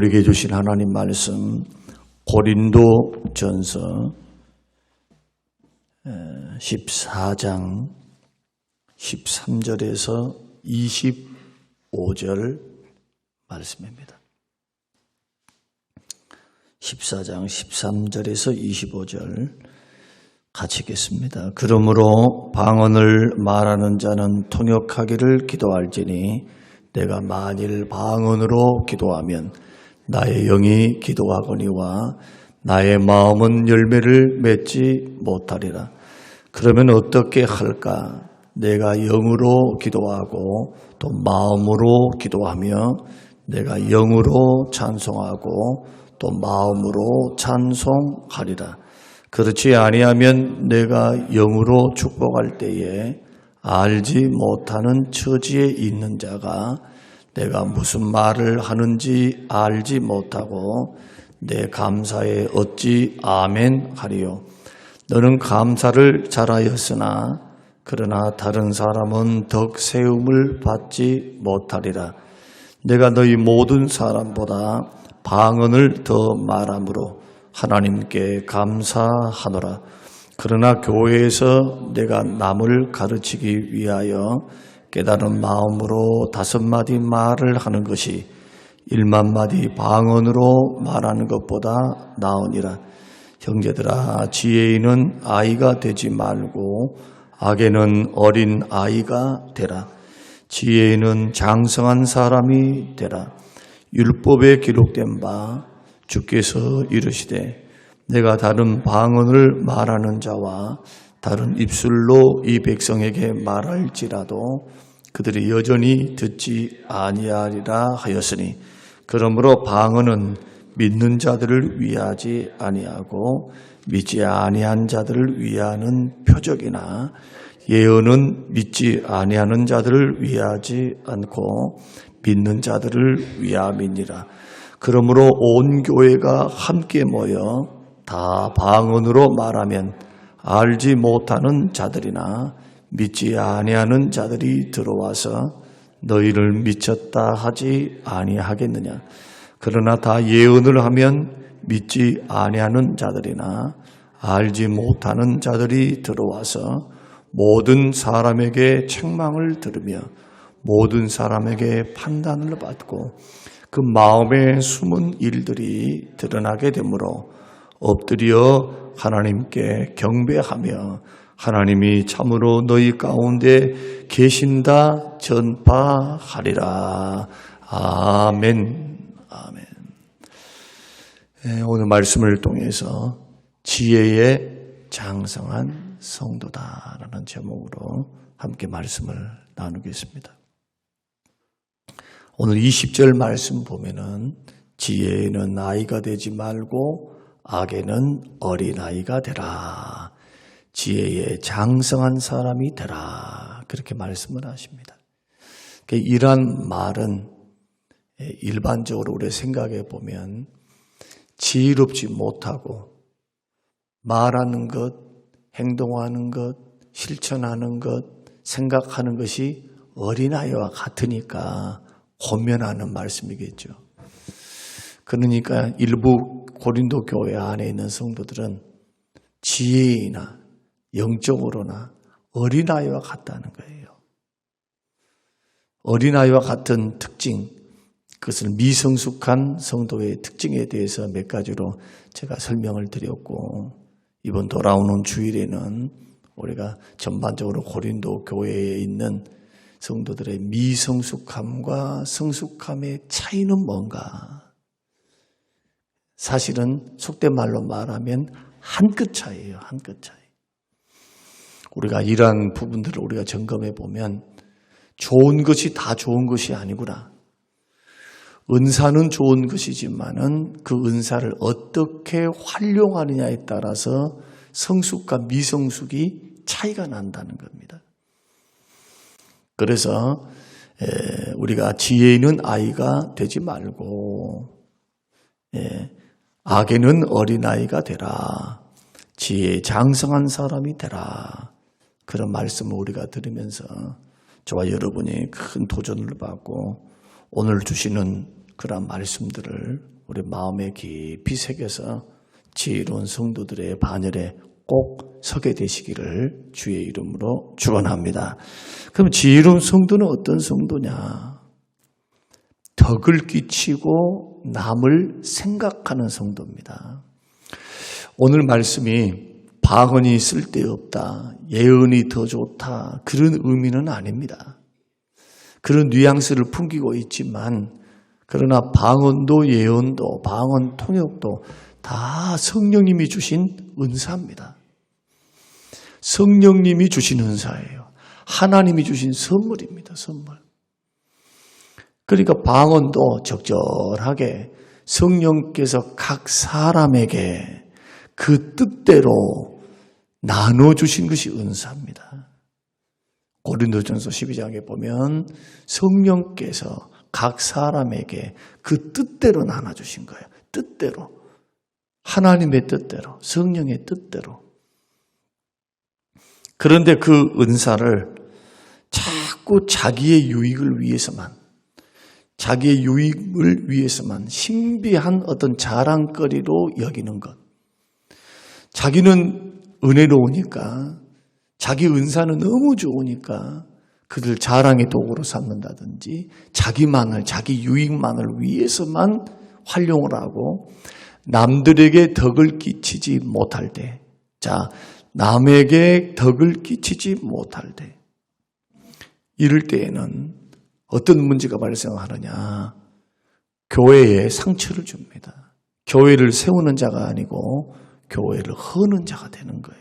우리에게 주신 하나님 말씀 고린도전서 14장 13절에서 25절 말씀입니다. 14장 13절에서 25절 같이 읽겠습니다. 그러므로 방언을 말하는 자는 통역하기를 기도할지니 내가 만일 방언으로 기도하면 나의 영이 기도하거니와 나의 마음은 열매를 맺지 못하리라. 그러면 어떻게 할까? 내가 영으로 기도하고 또 마음으로 기도하며 내가 영으로 찬송하고 또 마음으로 찬송하리라. 그렇지 아니하면 내가 영으로 축복할 때에 알지 못하는 처지에 있는 자가 내가 무슨 말을 하는지 알지 못하고 내 감사에 어찌 아멘 하리요. 너는 감사를 잘하였으나 그러나 다른 사람은 덕 세움을 받지 못하리라. 내가 너희 모든 사람보다 방언을 더 말함으로 하나님께 감사하노라. 그러나 교회에서 내가 남을 가르치기 위하여 깨달은 마음으로 5마디 말을 하는 것이 1만마디 방언으로 말하는 것보다 나으니라. 형제들아, 지혜인은 아이가 되지 말고 악에는 어린 아이가 되라. 지혜인은 장성한 사람이 되라. 율법에 기록된 바 주께서 이르시되 내가 다른 방언을 말하는 자와 다른 입술로 이 백성에게 말할지라도 그들이 여전히 듣지 아니하리라 하였으니 그러므로 방언은 믿는 자들을 위하지 아니하고 믿지 아니한 자들을 위하는 표적이나 예언은 믿지 아니하는 자들을 위하지 않고 믿는 자들을 위함이니라. 그러므로 온 교회가 함께 모여 다 방언으로 말하면 알지 못하는 자들이나 믿지 아니하는 자들이 들어와서 너희를 미쳤다 하지 아니하겠느냐. 그러나 다 예언을 하면 믿지 아니하는 자들이나 알지 못하는 자들이 들어와서 모든 사람에게 책망을 들으며 모든 사람에게 판단을 받고 그 마음에 숨은 일들이 드러나게 되므로 엎드려 하나님께 경배하며 하나님이 참으로 너희 가운데 계신다 전파하리라. 아멘. 아멘. 오늘 말씀을 통해서 지혜의 장성한 성도다라는 제목으로 함께 말씀을 나누겠습니다. 오늘 20절 말씀 보면은 지혜에는 아이가 되지 말고 악에는 어린아이가 되라. 지혜에 장성한 사람이 되라. 그렇게 말씀을 하십니다. 이러한 말은 일반적으로 우리 생각해 보면 지혜롭지 못하고 말하는 것, 행동하는 것, 실천하는 것, 생각하는 것이 어린아이와 같으니까 권면하는 말씀이겠죠. 그러니까 일부 고린도 교회 안에 있는 성도들은 지혜이나 영적으로나 어린아이와 같다는 거예요. 어린아이와 같은 특징, 그것을 미성숙한 성도의 특징에 대해서 몇 가지로 제가 설명을 드렸고, 이번 돌아오는 주일에는 우리가 전반적으로 고린도 교회에 있는 성도들의 미성숙함과 성숙함의 차이는 뭔가? 사실은 속된 말로 말하면 한 끗 차이예요. 한 끗 차이. 우리가 이러한 부분들을 우리가 점검해 보면 좋은 것이 다 좋은 것이 아니구나. 은사는 좋은 것이지만은 그 은사를 어떻게 활용하느냐에 따라서 성숙과 미성숙이 차이가 난다는 겁니다. 그래서 우리가 지혜 있는 아이가 되지 말고 악에는 어린아이가 되라. 지혜에 장성한 사람이 되라. 그런 말씀을 우리가 들으면서 저와 여러분이 큰 도전을 받고 오늘 주시는 그런 말씀들을 우리 마음에 깊이 새겨서 지혜로운 성도들의 반열에 꼭 서게 되시기를 주의 이름으로 축원합니다. 그럼 지혜로운 성도는 어떤 성도냐? 덕을 끼치고 남을 생각하는 성도입니다. 오늘 말씀이 방언이 쓸데없다, 예언이 더 좋다, 그런 의미는 아닙니다. 그런 뉘앙스를 풍기고 있지만, 그러나 방언도 예언도 방언 통역도 다 성령님이 주신 은사입니다. 성령님이 주신 은사예요. 하나님이 주신 선물입니다. 선물. 그러니까 방언도 적절하게 성령께서 각 사람에게 그 뜻대로 나눠주신 것이 은사입니다. 고린도전서 12장에 보면 성령께서 각 사람에게 그 뜻대로 나눠주신 거예요. 뜻대로. 하나님의 뜻대로, 성령의 뜻대로. 그런데 그 은사를 자꾸 자기의 유익을 위해서만, 자기의 유익을 위해서만 신비한 어떤 자랑거리로 여기는 것. 자기는 은혜로우니까, 자기 은사는 너무 좋으니까 그들 자랑의 도구로 삼는다든지 자기만을, 자기 유익만을 위해서만 활용을 하고 남들에게 덕을 끼치지 못할 때, 자, 남에게 덕을 끼치지 못할 때, 이럴 때에는 어떤 문제가 발생하느냐? 교회에 상처를 줍니다. 교회를 세우는 자가 아니고 교회를 허는 자가 되는 거예요.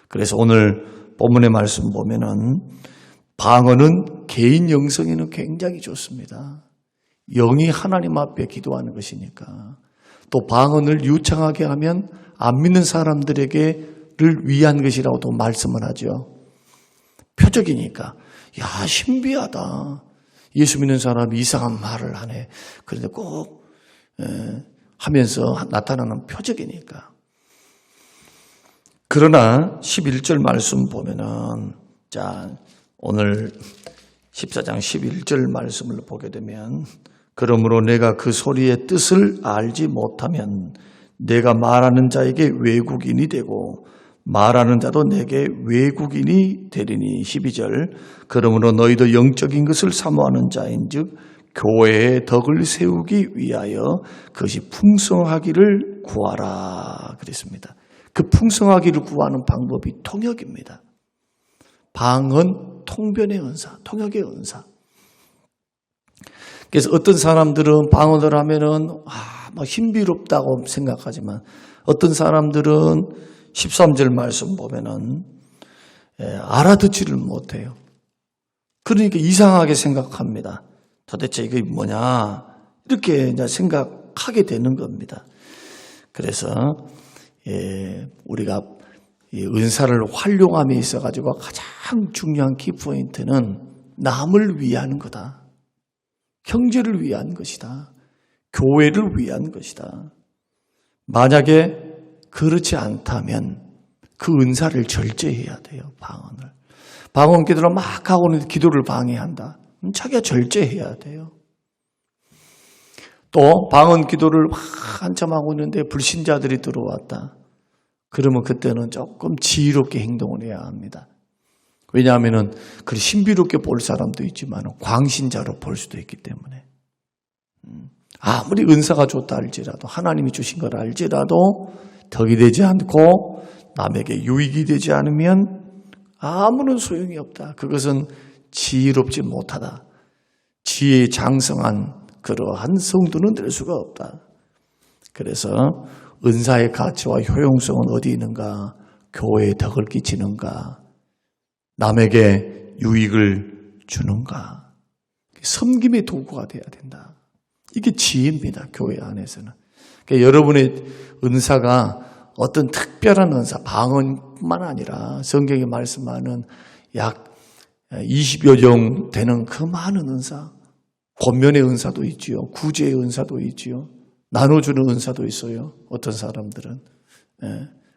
그래서 오늘 본문의 말씀 보면은 방언은 개인 영성에는 굉장히 좋습니다. 영이 하나님 앞에 기도하는 것이니까. 또 방언을 유창하게 하면 안 믿는 사람들에게를 위한 것이라고도 말씀을 하죠. 표적이니까. 야, 신비하다. 예수 믿는 사람이 이상한 말을 하네. 그런데 꼭 하면서 나타나는 표적이니까. 그러나 11절 말씀 보면은, 자, 오늘 14장 11절 말씀을 보게 되면, 그러므로 내가 그 소리의 뜻을 알지 못하면 내가 말하는 자에게 외국인이 되고 말하는 자도 내게 외국인이 되리니. 12절. 그러므로 너희도 영적인 것을 사모하는 자인즉 교회의 덕을 세우기 위하여 그것이 풍성하기를 구하라 그랬습니다. 그 풍성하기를 구하는 방법이 통역입니다. 방언, 통변의 은사, 통역의 은사. 그래서 어떤 사람들은 방언을 하면은 뭐 신비롭다고 생각하지만 어떤 사람들은 13절 말씀 보면은 알아듣지를 못해요. 그러니까 이상하게 생각합니다. 도대체 이게 뭐냐? 이렇게 이제 생각하게 되는 겁니다. 그래서 우리가 이 은사를 활용함에 있어가지고 가장 중요한 키포인트는 남을 위한 거다. 형제를 위한 것이다. 교회를 위한 것이다. 만약에 그렇지 않다면 그 은사를 절제해야 돼요. 방언을. 방언 기도를 막 하고 있는데 기도를 방해한다. 자기가 절제해야 돼요. 또 방언 기도를 막 한참 하고 있는데 불신자들이 들어왔다. 그러면 그때는 조금 지혜롭게 행동을 해야 합니다. 왜냐하면 그 신비롭게 볼 사람도 있지만 광신자로 볼 수도 있기 때문에. 아무리 은사가 좋다 할지라도, 하나님이 주신 걸 알지라도 덕이 되지 않고 남에게 유익이 되지 않으면 아무런 소용이 없다. 그것은 지혜롭지 못하다. 지혜에 장성한 그러한 성도는 될 수가 없다. 그래서 은사의 가치와 효용성은 어디 있는가? 교회에 덕을 끼치는가? 남에게 유익을 주는가? 섬김의 도구가 되어야 된다. 이게 지혜입니다. 교회 안에서는. 그러니까 여러분의 은사가 어떤 특별한 은사, 방언뿐만 아니라 성경에 말씀하는 약 20여 종 되는 그 많은 은사, 권면의 은사도 있지요. 구제의 은사도 있지요. 나눠주는 은사도 있어요. 어떤 사람들은.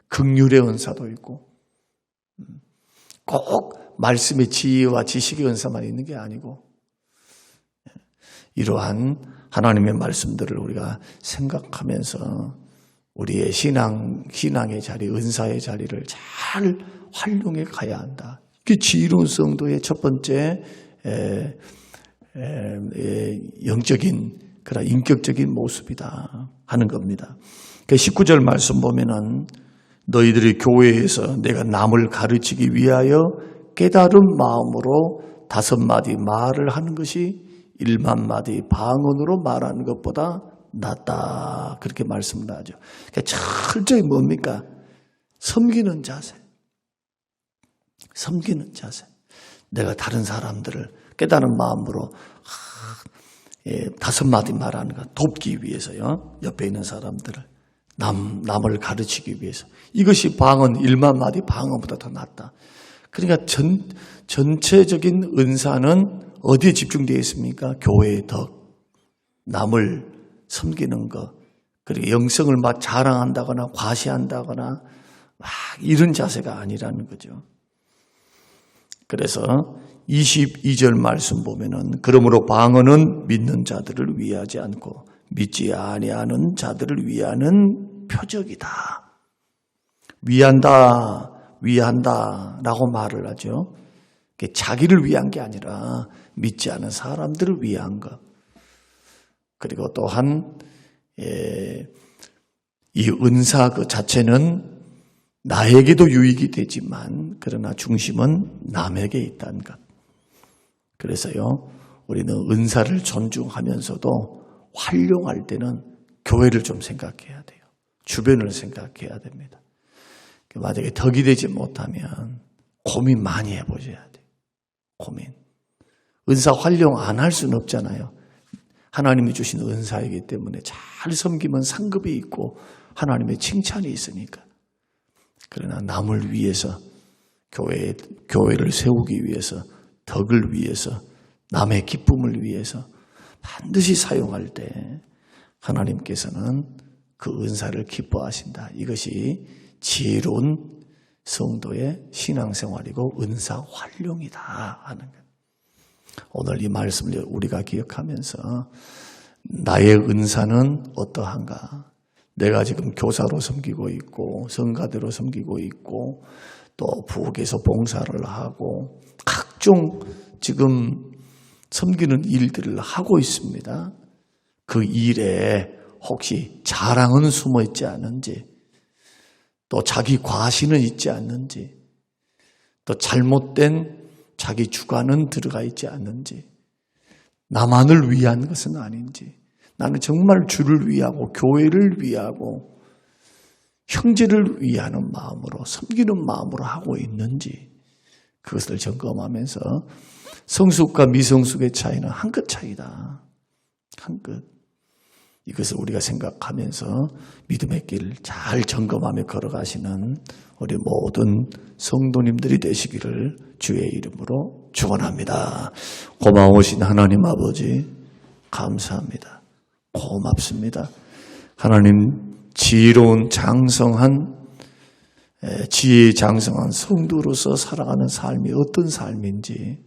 긍휼의 은사도 있고. 꼭 말씀의 지혜와 지식의 은사만 있는 게 아니고 이러한 하나님의 말씀들을 우리가 생각하면서 우리의 신앙의 자리, 은사의 자리를 잘 활용해 가야 한다. 이게 지혜로운 성도의 첫 번째 영적인, 그런 인격적인 모습이다 하는 겁니다. 19절 말씀 보면은 너희들이 교회에서 내가 남을 가르치기 위하여 깨달은 마음으로 5마디 말을 하는 것이 1만 마디 방언으로 말하는 것보다 낫다. 그렇게 말씀을 하죠. 그러니까 철저히 뭡니까? 섬기는 자세. 섬기는 자세. 내가 다른 사람들을 깨달은 마음으로 5마디 말하는 것, 돕기 위해서요. 옆에 있는 사람들을 남을 가르치기 위해서. 이것이 방언 1만 마디 방언보다 더 낫다. 그러니까 전체적인 은사는 어디에 집중되어 있습니까? 교회의 덕, 남을 섬기는 것, 그리고 영성을 막 자랑한다거나 과시한다거나 막 이런 자세가 아니라는 거죠. 그래서 22절 말씀 보면은 그러므로 방언은 믿는 자들을 위하지 않고 믿지 아니하는 자들을 위하는 표적이다. 위한다라고 말을 하죠. 자기를 위한 게 아니라 믿지 않은 사람들을 위한 것. 그리고 또한 이 은사 그 자체는 나에게도 유익이 되지만 그러나 중심은 남에게 있다는 것. 그래서요, 우리는 은사를 존중하면서도 활용할 때는 교회를 좀 생각해야 돼요. 주변을 생각해야 됩니다. 만약에 덕이 되지 못하면 고민 많이 해보셔야 돼요. 고민. 은사 활용 안 할 수는 없잖아요. 하나님이 주신 은사이기 때문에 잘 섬기면 상급이 있고 하나님의 칭찬이 있으니까. 그러나 남을 위해서 교회를 세우기 위해서 덕을 위해서 남의 기쁨을 위해서 반드시 사용할 때 하나님께서는 그 은사를 기뻐하신다. 이것이 지혜로운 성도의 신앙생활이고 은사 활용이다 하는 것. 오늘 이 말씀을 우리가 기억하면서 나의 은사는 어떠한가? 내가 지금 교사로 섬기고 있고 성가대로 섬기고 있고 또 부엌에서 봉사를 하고 각종 지금 섬기는 일들을 하고 있습니다. 그 일에 혹시 자랑은 숨어 있지 않은지, 또 자기 과시는 있지 않는지, 또 잘못된 자기 주관은 들어가 있지 않는지, 나만을 위한 것은 아닌지, 나는 정말 주를 위하고 교회를 위하고 형제를 위하는 마음으로 섬기는 마음으로 하고 있는지 그것을 점검하면서 성숙과 미성숙의 차이는 한 끗 차이다. 한 끗. 이것을 우리가 생각하면서 믿음의 길 잘 점검하며 걸어가시는 우리 모든 성도님들이 되시기를 주의 이름으로 축원합니다. 고마우신 하나님 아버지 감사합니다. 고맙습니다. 하나님 지혜로운 장성한 지혜의 장성한 성도로서 살아가는 삶이 어떤 삶인지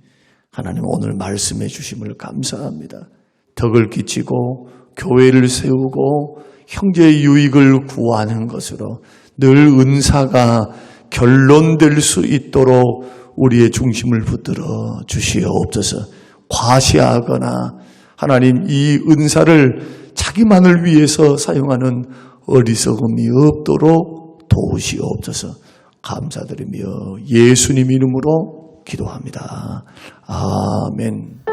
하나님 오늘 말씀해 주심을 감사합니다. 덕을 끼치고 교회를 세우고 형제의 유익을 구하는 것으로 늘 은사가 결론될 수 있도록 우리의 중심을 붙들어 주시옵소서. 과시하거나 하나님 이 은사를 자기만을 위해서 사용하는 어리석음이 없도록 도우시옵소서. 감사드리며 예수님 이름으로 기도합니다. 아멘.